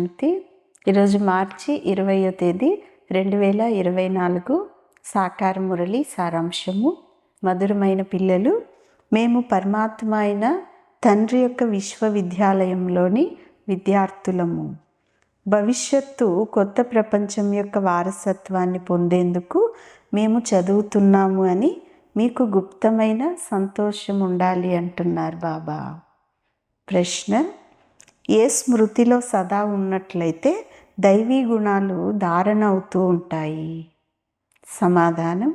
శాంతి. ఈరోజు మార్చి 20వ తేదీ 2024. సాకార మురళి సారాంశము. మధురమైన పిల్లలు, మేము పరమాత్మ అయిన తండ్రి యొక్క విశ్వవిద్యాలయంలోని విద్యార్థులము. భవిష్యత్తు కొత్త ప్రపంచం యొక్క వారసత్వాన్ని పొందేందుకు మేము చదువుతున్నాము అని మీకు గుప్తమైన సంతోషం ఉండాలి అంటున్నారు బాబా. ప్రశ్న: ఏ స్మృతిలో సదా ఉన్నట్లయితే దైవీ గుణాలు ధారణ అవుతూ ఉంటాయి? సమాధానం: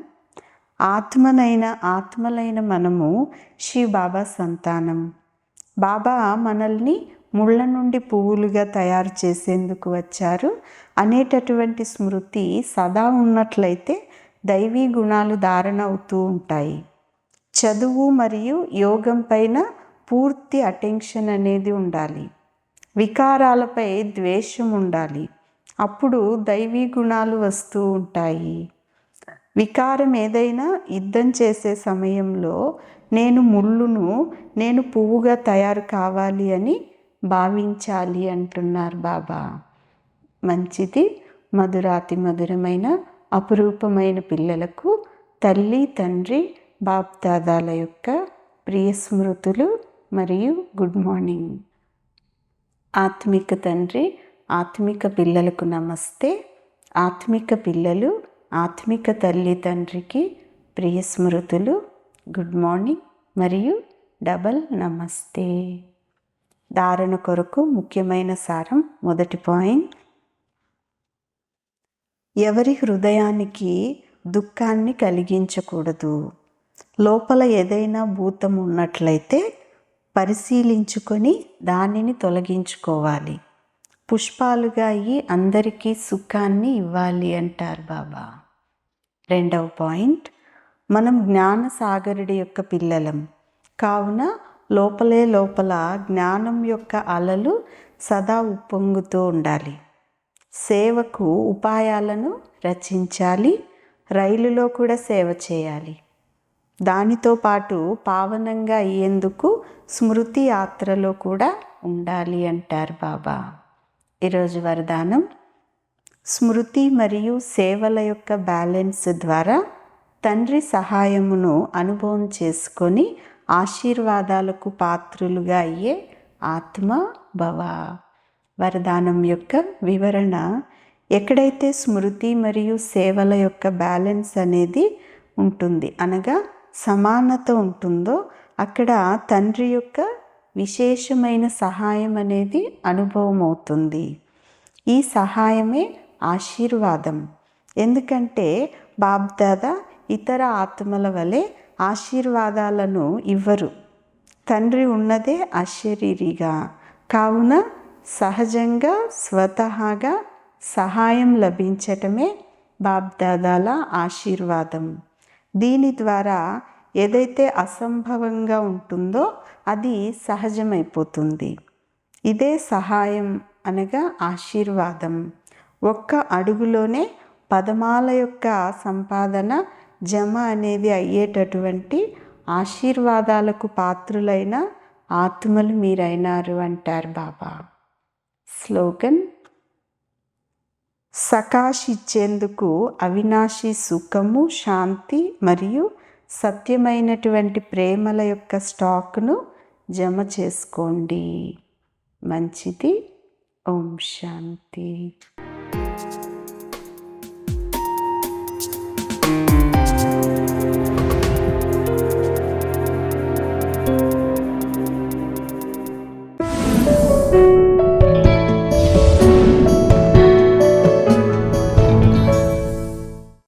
ఆత్మలైన మనము శ్రీ బాబా సంతానం. బాబా మనల్ని ముళ్ళ నుండి పువ్వులుగా తయారు చేసేందుకు వచ్చారు అనేటటువంటి స్మృతి సదా ఉన్నట్లయితే దైవీ గుణాలు ధారణ అవుతూ ఉంటాయి. చదువు మరియు యోగం పైన పూర్తి అటెన్షన్ అనేది ఉండాలి. వికారాలపై ద్వేషం ఉండాలి. అప్పుడు దైవీ గుణాలు వస్తూ ఉంటాయి. వికారం ఏదైనా యుద్ధం చేసే సమయంలో నేను ముళ్ళును, నేను పువ్వుగా తయారు కావాలి అని భావించాలి అంటున్నారు బాబా. మంచిది. మధురాతి మధురమైన అపురూపమైన పిల్లలకు తల్లి, తండ్రి, బాప్ దాదాల యొక్క ప్రియ స్మృతులు మరియు గుడ్ మార్నింగ్. ఆత్మిక తండ్రి, ఆత్మిక పిల్లలకు నమస్తే. ఆత్మిక పిల్లలు ఆత్మిక తల్లి, తండ్రికి ప్రియ స్మృతులు, గుడ్ మార్నింగ్ మరియు డబల్ నమస్తే. ధారణ కొరకు ముఖ్యమైన సారం. మొదటి పాయింట్: ఎవరి హృదయానికి దుఃఖాన్ని కలిగించకూడదు. లోపల ఏదైనా భూతం ఉన్నట్లయితే పరిశీలించుకొని దానిని తొలగించుకోవాలి. పుష్పాలుగా అయ్యి అందరికీ సుఖాన్ని ఇవ్వాలి అంటారు బాబా. రెండవ పాయింట్: మనం జ్ఞాన సాగరుడి యొక్క పిల్లలం కావున లోపల జ్ఞానం యొక్క అలలు సదా ఉప్పొంగుతూ ఉండాలి. సేవకు ఉపాయాలను రచించాలి. రైలులో కూడా సేవ చేయాలి. దానితో పాటు పావనంగా అయ్యేందుకు స్మృతి యాత్రలో కూడా ఉండాలి అంటారు బాబా. ఈరోజు వరదానం: స్మృతి మరియు సేవల యొక్క బ్యాలెన్స్ ద్వారా తండ్రి సహాయమును అనుభవం చేసుకొని ఆశీర్వాదాలకు పాత్రులుగా అయ్యే ఆత్మ భవ. వరదానం యొక్క వివరణ: ఎక్కడైతే స్మృతి మరియు సేవల యొక్క బ్యాలెన్స్ అనేది ఉంటుంది, అనగా సమానత ఉంటుందో, అక్కడ తండ్రి యొక్క విశేషమైన సహాయం అనేది అనుభవం అవుతుంది. ఈ సహాయమే ఆశీర్వాదం. ఎందుకంటే బాబ్దాదా ఇతర ఆత్మల వలె ఆశీర్వాదాలను ఇవ్వరు. తండ్రి ఉన్నదే అశరీరిగా, కావున సహజంగా స్వతహాగా సహాయం లభించటమే బాబ్దాదాల ఆశీర్వాదం. దీని ద్వారా ఏదైతే అసంభవంగా ఉంటుందో అది సహజమైపోతుంది. ఇదే సహాయం అనగా ఆశీర్వాదం. ఒక్క అడుగులోనే పదమాల యొక్క సంపాదన జమ అనేది అయ్యేటటువంటి ఆశీర్వాదాలకు పాత్రులైన ఆత్మలు మీరైనారు అంటారు బాబా. స్లోగన్: సకాష్ ఇచ్చేందుకు అవినాశి సుఖము, శాంతి మరియు సత్యమైనటువంటి ప్రేమల యొక్క స్టాక్ను జమ చేసుకోండి. మంచిది. ఓం శాంతి.